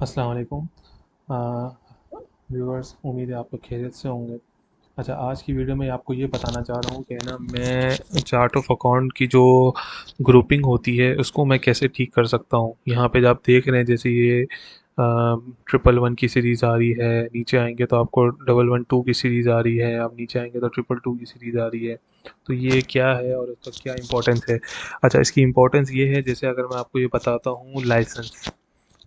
अस्सलाम वालेकुम व्यूअर्स। उम्मीद है आप लोग खैरियत से होंगे। अच्छा, आज की वीडियो में आपको ये बताना चाह रहा हूँ कि ना मैं चार्ट ऑफ अकाउंट की जो ग्रुपिंग होती है उसको मैं कैसे ठीक कर सकता हूँ। यहाँ पे जो आप देख रहे हैं, जैसे ये 111 की सीरीज़ आ रही है, नीचे आएंगे तो आपको 112 की सीरीज़ आ रही है, आप नीचे आएंगे तो 222 की सीरीज़ आ रही है। तो ये क्या है और इसका क्या इंपॉर्टेंस है? अच्छा, इसकी इंपॉर्टेंस ये है, जैसे अगर मैं आपको ये बताता हूँ लाइसेंस।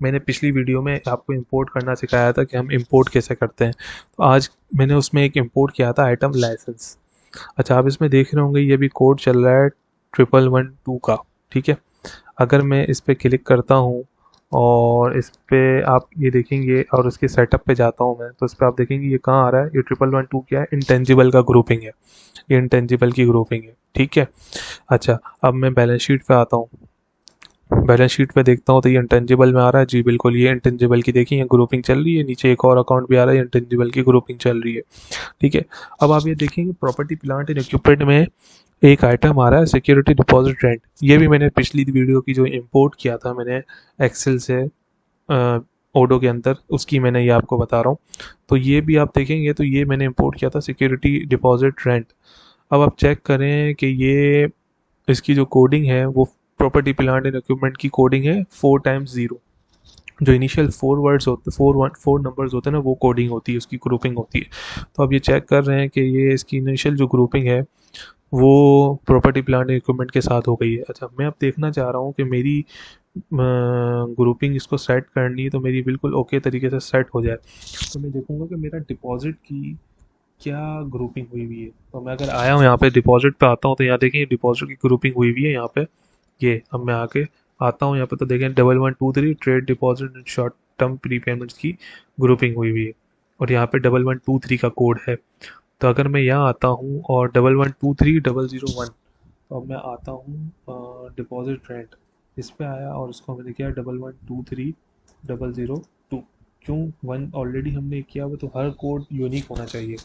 मैंने पिछली वीडियो में आपको इंपोर्ट करना सिखाया था कि हम इंपोर्ट कैसे करते हैं। तो आज मैंने उसमें एक इंपोर्ट किया था आइटम लाइसेंस। अच्छा, आप इसमें देख रहे होंगे ये भी कोड चल रहा है 1112 का। ठीक है, अगर मैं इस पर क्लिक करता हूँ और इस पे आप ये देखेंगे और उसके सेटअप पे जाता हूँ मैं, तो इस पर आप देखेंगे ये कहाँ आ रहा है। ये 1112 क्या है? इंटेंजिबल का ग्रुपिंग है। ये इंटेंजिबल की ग्रुपिंग है। ठीक है। अच्छा, अब मैं बैलेंस शीट पे आता हूँ। बैलेंस शीट पे देखता हूँ तो ये इंटेंजिबल में आ रहा है। जी बिल्कुल, ये इंटेंजिबल की देखिए ये ग्रुपिंग चल रही है। नीचे एक और अकाउंट भी आ रहा है, इंटेंजिबल की ग्रुपिंग चल रही है। ठीक है। अब आप ये देखेंगे प्रॉपर्टी प्लांट एंड इक्विपमेंट में एक आइटम आ रहा है सिक्योरिटी डिपॉजिट रेंट। ये भी मैंने पिछली वीडियो की जो इंपोर्ट किया था मैंने एक्सेल से ओडो के अंदर, उसकी मैंने ये आपको बता रहा हूँ। तो ये भी आप देखेंगे तो ये मैंने इंपोर्ट किया था सिक्योरिटी डिपॉजिट रेंट। अब आप चेक करें कि ये इसकी जो कोडिंग है वो प्रॉपर्टी प्लांट एंड इक्विपमेंट की कोडिंग है 4 टाइम्स 0। जो इनिशियल 4 वर्ड्स होते 4 नंबर्स होते हैं ना, वो कोडिंग होती है, उसकी ग्रुपिंग होती है। तो अब ये चेक कर रहे हैं कि ये इसकी इनिशियल जो ग्रुपिंग है वो प्रॉपर्टी प्लांट एंड इक्विपमेंट के साथ हो गई है। अच्छा, मैं अब देखना चाह रहा हूँ कि मेरी ग्रुपिंग इसको सेट करनी है तो मेरी बिल्कुल ओके तरीके से सेट हो जाए। तो मैं देखूंगा कि मेरा डिपॉजिट की क्या ग्रुपिंग हुई हुई है। तो मैं अगर आया हूँ यहाँ पे डिपॉजिट पे आता हूँ तो यहाँ देखिए डिपॉजिट की ग्रुपिंग हुई हुई है यहाँ पे। ये अब मैं आके आता हूँ यहाँ पे तो देखें 1123 trade deposit and short term prepayments की ग्रुपिंग हुई हुई है। और यहाँ पे 1123 का कोड है। तो अगर मैं यहाँ आता हूँ और 1123001, तो अब मैं आता हूँ डिपॉजिट रेंट, इस पे आया और इसको मैंने किया 1123002। क्यों? वन ऑलरेडी हमने किया हुआ तो हर कोड यूनिक होना चाहिए।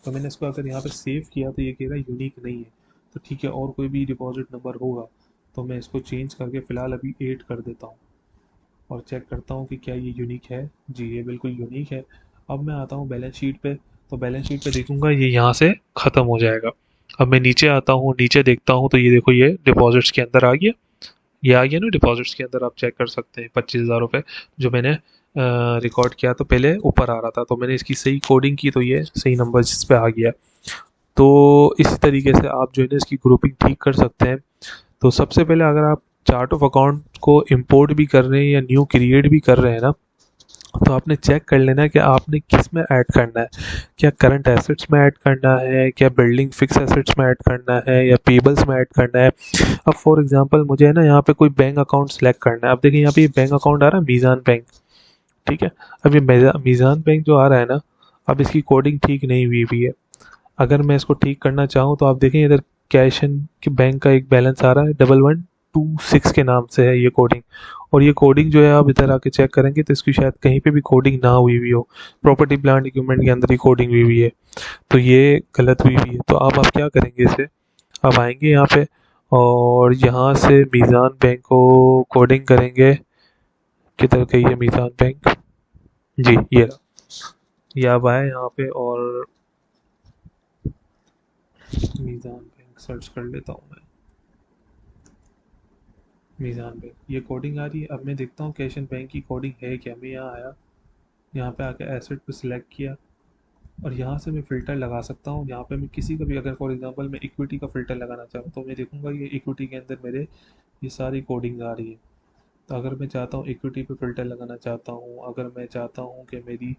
तो मैंने इसको अगर यहाँ पे सेव किया तो ये कह रहा है यूनिक नहीं है। तो ठीक है, और कोई भी डिपॉजिट नंबर होगा तो मैं इसको चेंज करके फ़िलहाल अभी 8 कर देता हूँ और चेक करता हूँ कि क्या ये यूनिक है। जी, ये बिल्कुल यूनिक है। अब मैं आता हूँ बैलेंस शीट पे। तो बैलेंस शीट पे देखूंगा ये यहाँ से ख़त्म हो जाएगा। अब मैं नीचे आता हूँ, नीचे देखता हूँ तो ये देखो ये डिपॉजिट्स के अंदर आ गया। ये आ गया ना डिपॉजिट्स के अंदर, आप चेक कर सकते हैं 25,000 रुपये जो मैंने रिकॉर्ड किया। तो पहले ऊपर आ रहा था तो मैंने इसकी सही कोडिंग की तो ये सही नंबर इस पे आ गया। तो इसी तरीके से आप जो है ना इसकी ग्रुपिंग ठीक कर सकते हैं। तो सबसे पहले अगर आप चार्ट ऑफ अकाउंट को इंपोर्ट भी कर रहे हैं या न्यू क्रिएट भी कर रहे हैं ना, तो आपने चेक कर लेना है कि आपने किस में ऐड करना है। क्या करंट एसेट्स में ऐड करना है, क्या बिल्डिंग फिक्स एसेट्स में ऐड करना है, या पेबल्स में ऐड करना है। अब फॉर एग्जांपल मुझे है ना यहाँ पे कोई बैंक अकाउंट सेलेक्ट करना है। अब देखिए यहाँ पे ये बैंक अकाउंट आ रहा है मीज़ान बैंक। ठीक है। अब ये मीज़ान बैंक जो आ रहा है ना, अब इसकी कोडिंग ठीक नहीं हुई हुई है। अगर मैं इसको ठीक करना चाहूँ तो आप देखें इधर कैश एंड के बैंक का एक बैलेंस आ रहा है 1126 के नाम से है ये कोडिंग। और ये कोडिंग जो है आप इधर आके चेक करेंगे तो इसकी शायद कहीं पे भी कोडिंग ना हुई हुई हो। प्रॉपर्टी प्लांट इक्विपमेंट के अंदर ही कोडिंग हुई हुई है। तो ये गलत हुई हुई है। तो आप क्या करेंगे इसे, आप आएंगे यहाँ पे और यहाँ से मीज़ान बैंक को कोडिंग करेंगे। किधर गई है मीज़ान बैंक? जी, ये रहा। ये अब आए यहाँ पे और मीज़ान बैंक सर्च कर लेता हूँ मैं। मीज़ान बैंक, ये कोडिंग आ रही है। अब मैं देखता हूँ कैश एंड बैंक की कोडिंग है क्या। मैं यहाँ आया, यहाँ पे आके एसेट पे सिलेक्ट किया और यहाँ से मैं फ़िल्टर लगा सकता हूँ। यहाँ पे मैं किसी का भी, अगर फॉर एग्जांपल मैं इक्विटी का फ़िल्टर लगाना चाहूँ तो मैं देखूंगा ये इक्विटी के अंदर मेरे ये सारी कोडिंग आ रही है। तो अगर मैं चाहता हूँ इक्विटी पे फ़िल्टर लगाना चाहता हूँ, अगर मैं चाहता हूँ कि मेरी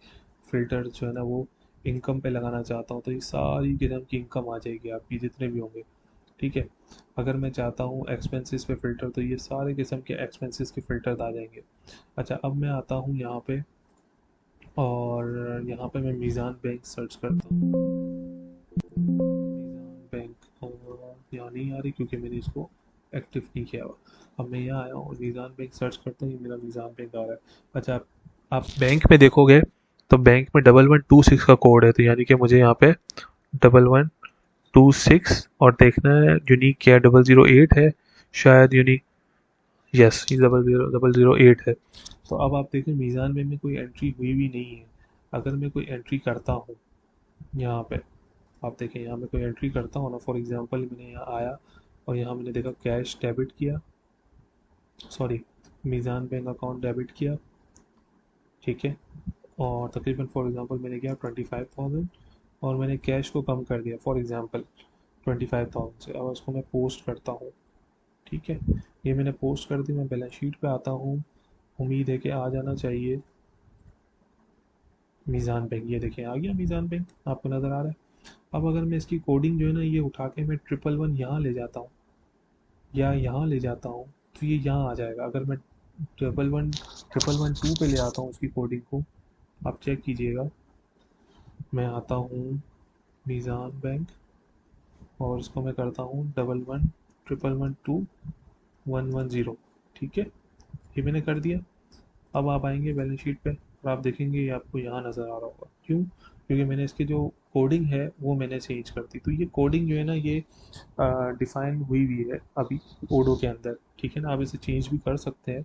फ़िल्टर जो है ना वो इनकम पे लगाना चाहता हूँ, तो ये सारी किस्म की इनकम आ जाएगी आपकी जितने भी होंगे। ठीक है। अगर मैं चाहता हूँ एक्सपेंसेस पे फ़िल्टर तो ये सारे किस्म के एक्सपेंसेस के फ़िल्टर आ जाएंगे। अच्छा, अब मैं आता हूँ यहाँ पे और यहाँ पे मैं मीज़ान बैंक सर्च करता हूँ। मीज़ान बैंक यहाँ नहीं आ रही क्योंकि मैंने इसको एक्टिव नहीं किया हुआ। अब मैं यहाँ आया हूँ और मीज़ान बैंक सर्च करता हूँ, ये मेरा मीज़ान बैंक आ रहा है। अच्छा, आप बैंक में देखोगे तो बैंक में 1126 का कोड है, तो यानी कि मुझे यहाँ पे 1126 और देखना है यूनिक क्या 008 है शायद यूनिक। यस, ये 00008 है। तो अब आप देखें मीज़ान बैंक में कोई एंट्री हुई भी नहीं है। अगर मैं कोई एंट्री करता हूँ यहाँ पे, आप देखें यहाँ मैं कोई एंट्री करता हूँ ना, फॉर एग्जांपल मैंने यहाँ आया और यहाँ मैंने देखा कैश डेबिट किया, सॉरी, मीज़ान बैंक अकाउंट डेबिट किया, ठीक है, और तकरीबन फॉर एग्जांपल मैंने किया 25,000 और मैंने कैश को कम कर दिया फॉर एग्जांपल 25,000 से। अब उसको मैं पोस्ट करता हूँ, ठीक है, ये मैंने पोस्ट कर दी, मैं बैलेंस शीट पे आता हूँ, उम्मीद है कि आ जाना चाहिए मीज़ान बैंक। ये देखिए आ गया मीज़ान बैंक, आपको नज़र आ रहा है। अब अगर मैं इसकी कोडिंग जो है ना ये उठा के मैं 111 यहाँ ले जाता हूँ या यहाँ ले जाता हूँ, तो ये यहाँ आ जाएगा। अगर मैं 111 2 पे ले आता हूँ उसकी कोडिंग को, आप चेक कीजिएगा, मैं आता हूँ मीज़ान बैंक और इसको मैं करता हूँ 11 111 2 110, ठीक है, ये मैंने कर दिया। अब आप आएंगे बैलेंस शीट पे और आप देखेंगे ये आपको यहाँ नज़र आ रहा होगा, क्यों? क्योंकि मैंने इसकी जो कोडिंग है वो मैंने चेंज कर दी। तो ये कोडिंग जो है ना ये डिफ़ाइन हुई हुई है अभी ओडो के अंदर, ठीक है ना, आप इसे चेंज भी कर सकते हैं,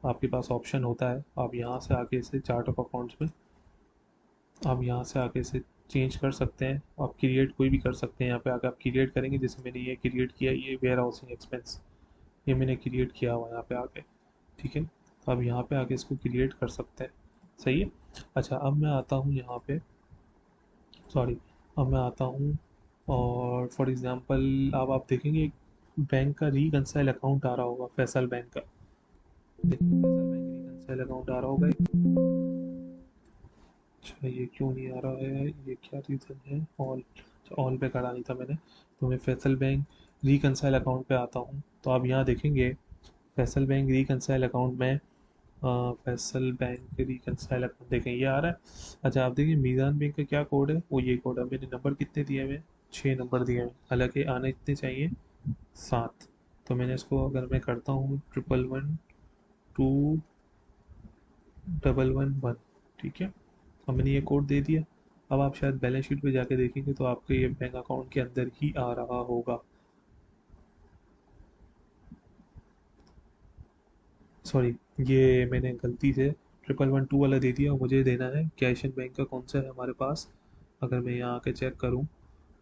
आपके पास ऑप्शन होता है, आप यहाँ से आके इसे चार्ट ऑफ अकाउंट्स में आप यहाँ से आके इसे चेंज कर सकते हैं, आप क्रिएट कोई भी कर सकते हैं। यहाँ पे आके आप क्रिएट करेंगे, जैसे मैंने ये क्रिएट किया, ये वेयर हाउसिंग एक्सपेंस, ये मैंने क्रिएट किया हुआ यहाँ पे आके, ठीक है, तो अब यहाँ पे आके इसको क्रिएट कर सकते हैं, सही है। अच्छा अब मैं आता हूँ यहाँ पे, सॉरी, अब मैं आता हूँ और फॉर एग्जांपल अब आप देखेंगे एक बैंक का रिकंसाइल अकाउंट आ रहा होगा, फैसल बैंक का, देखिए फैसल बैंक रिकंसाइल अकाउंट आ रहा होगा एक। अच्छा ये क्यों नहीं आ रहा है, ये क्या रीज़न है? ऑल, अच्छा ऑल पे करा नहीं था मैंने। तो मैं फैसल बैंक रिकंसाइल अकाउंट पे आता हूँ, तो आप यहाँ देखेंगे फैसल बैंक रिकंसाइल अकाउंट में फैसल बैंक रिकंसाइल अकाउंट देखें ये आ रहा है। अच्छा आप देखिए मीज़ान बैंक का क्या कोड है, वो ये कोड है। मैंने नंबर कितने दिए हुए हैं? 6 नंबर दिए हैं, हालांकि आने कितने चाहिए? 7। तो मैंने इसको अगर मैं करता हूँ 111 2 111 1, ठीक है, अब मैंने ये कोड दे दिया। अब आप शायद बैलेंस शीट पे जाके देखेंगे तो आपके ये बैंक अकाउंट के अंदर ही आ रहा होगा, सॉरी, ये मैंने गलती से 111 2 वाला दे दिया, मुझे देना है कैश एंड बैंक का कौन सा है हमारे पास। अगर मैं यहाँ आके चेक करूँ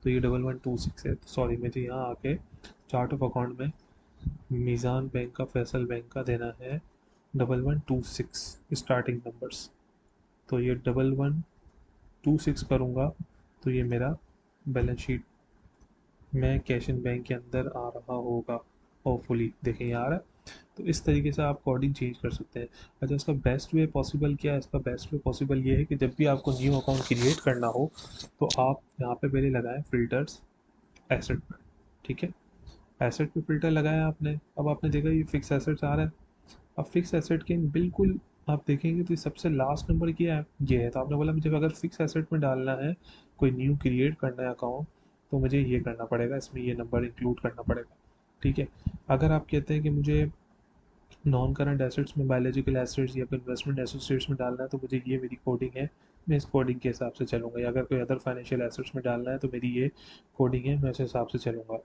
तो ये 1126 है, सॉरी मुझे यहाँ आके चार्ट ऑफ अकाउंट में मीज़ान बैंक का फैसल बैंक का देना है 1126 स्टार्टिंग नंबर्स। तो ये 1126 करूँगा तो ये मेरा बैलेंस शीट में कैश एंड बैंक के अंदर आ रहा होगा, होपफुली देखें ये आ रहा है। तो इस तरीके से आप कोडिंग चेंज कर सकते हैं। अच्छा इसका बेस्ट वे पॉसिबल क्या है? इसका बेस्ट वे पॉसिबल ये है कि जब भी आपको न्यू अकाउंट क्रिएट करना हो तो आप यहाँ पे पहले लगाएं फिल्टर्स, एसेट पर, ठीक है, एसेट पे फिल्टर लगाया आपने, अब आपने देखा ये फिक्स एसेट्स आ रहा है। अब फिक्स एसेट के बिल्कुल आप देखेंगे तो ये सबसे लास्ट नंबर क्या है, ये है। तो आपने बोला मुझे अगर फिक्स एसेट में डालना है, कोई न्यू क्रिएट करना है अकाउंट, तो मुझे ये करना पड़ेगा, इसमें ये नंबर इंक्लूड करना पड़ेगा, ठीक है। अगर आप कहते हैं कि मुझे नॉन करंट एसेट्स में बायोलॉजिकल एसेट्स या फिर इन्वेस्टमेंट एसोसिएट्स में डालना है, तो मुझे ये मेरी कोडिंग है, मैं इस कोडिंग के हिसाब से चलूँगा। या अगर कोई अदर फाइनेंशियल एसेट्स में डालना है तो मेरी ये कोडिंग है, मैं उस हिसाब से चलूँगा,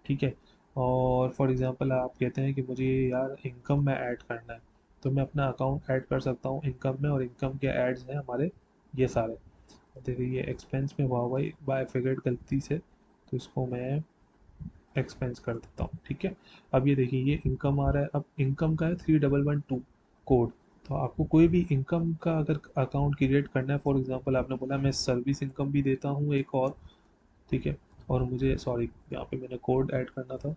ठीक है। और फॉर एग्जांपल आप कहते हैं कि मुझे यार इनकम में ऐड करना है, तो मैं अपना अकाउंट ऐड कर सकता हूँ इनकम में, और इनकम के एड्स हैं हमारे ये सारे। देखिए ये एक्सपेंस में हुआ हुआ बाय फिगर्ड गलती से, तो इसको मैं एक्सपेंस कर देता हूँ, ठीक है। अब ये देखिए ये इनकम आ रहा है, अब इनकम का है 3112 कोड। तो आपको कोई भी इनकम का अगर अकाउंट क्रिएट करना है, फॉर एग्जांपल आपने बोला मैं सर्विस इनकम भी देता हूँ एक और, ठीक है, और मुझे सॉरी यहाँ पे मैंने कोड ऐड करना था,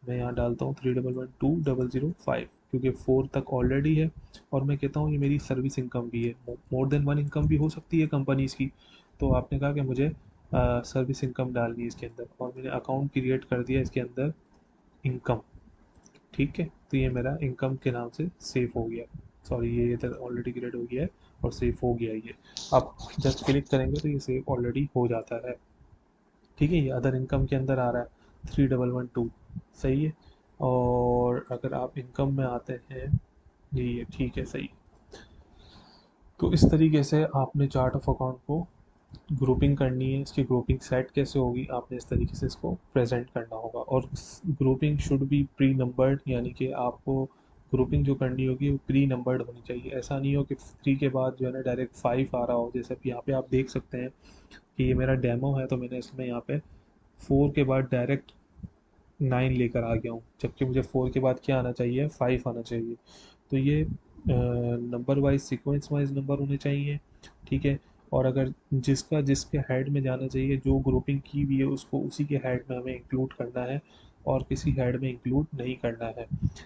मैं यहाँ डालता हूँ 3112 005, क्योंकि 4 तक ऑलरेडी है। और मैं कहता हूँ ये मेरी सर्विस इनकम भी है, मोर देन वन इनकम भी हो सकती है कंपनीज की। तो आपने कहा कि मुझे सर्विस इनकम डालनी है इसके अंदर, और मैंने अकाउंट क्रिएट कर दिया इसके अंदर इनकम, ठीक है। तो ये मेरा इनकम के नाम से सेव हो गया, सॉरी ये इधर ऑलरेडी क्रिएट हो गया है और सेव हो गया ये। आप जस्ट क्लिक करेंगे तो ये सेव ऑलरेडी हो जाता है, ठीक है। ये अदर इनकम के अंदर आ रहा है 3112, सही है। और अगर आप इनकम में आते हैं, जी ये ठीक है, सही। तो इस तरीके से आपने चार्ट ऑफ अकाउंट को ग्रुपिंग करनी है, इसकी ग्रुपिंग सेट कैसे होगी, आपने इस तरीके से इसको प्रेजेंट करना होगा। और grouping should be pre numbered, यानी कि आपको ग्रुपिंग जो करनी होगी वो प्री नंबर्ड होनी चाहिए। ऐसा नहीं हो कि 3 के बाद जो है ना डायरेक्ट 5 आ रहा हो, जैसे अब यहाँ पे आप देख सकते हैं कि ये मेरा डेमो है, तो मैंने इसमें यहाँ पे 4 के बाद डायरेक्ट 9 लेकर आ गया हूँ, जबकि मुझे 4 के बाद क्या आना चाहिए, 5 आना चाहिए। तो ये number wise sequence wise number होने चाहिए, ठीक है। और अगर जिसका जिसके हेड में जाना चाहिए, जो ग्रुपिंग की हुई है उसको उसी के हेड में हमें इंक्लूड करना है, और किसी हेड में इंक्लूड नहीं करना है।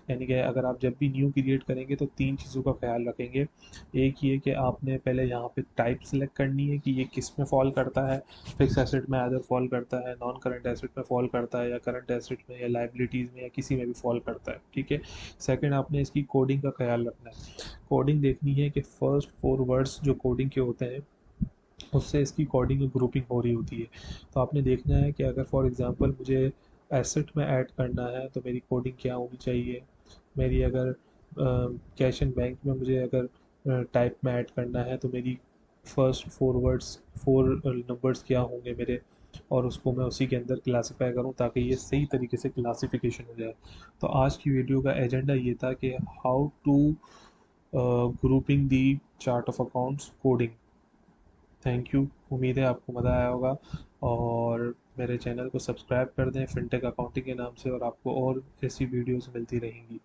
यानी कि अगर आप जब भी न्यू क्रिएट करेंगे तो 3 चीज़ों का ख्याल रखेंगे। एक ये कि आपने पहले यहाँ पे टाइप सेलेक्ट करनी है कि ये किस में फॉल करता है। फिक्स एसेट में अदर फॉल करता है, नॉन करंट एसेट में फॉल करता है, या करंट एसेट में, या लाइबिलिटीज़ में, या किसी में भी फॉल करता है, ठीक है। सेकंड, आपने इसकी कोडिंग का ख्याल रखना है। कोडिंग देखनी है कि फर्स्ट 4 वर्ड्स जो कोडिंग के होते हैं उससे इसकी कोडिंग ग्रुपिंग हो रही होती है। तो आपने देखना है कि अगर फॉर एग्जांपल मुझे एसेट में ऐड करना है तो मेरी कोडिंग क्या होनी चाहिए। मेरी अगर कैश एंड बैंक में मुझे अगर टाइप में ऐड करना है तो मेरी फर्स्ट 4 वर्ड्स, 4 नंबर्स क्या होंगे मेरे, और उसको मैं उसी के अंदर क्लासीफाई करूं ताकि ये सही तरीके से क्लासिफिकेशन हो जाए। तो आज की वीडियो का एजेंडा ये था कि how to grouping the chart of accounts coding. Thank you. उम्मीद है आपको मज़ा आया होगा, और मेरे चैनल को सब्सक्राइब कर दें फिनटेक अकाउंटिंग के नाम से, और आपको और ऐसी वीडियोस मिलती रहेंगी।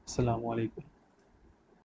अस्सलाम वालेकुम।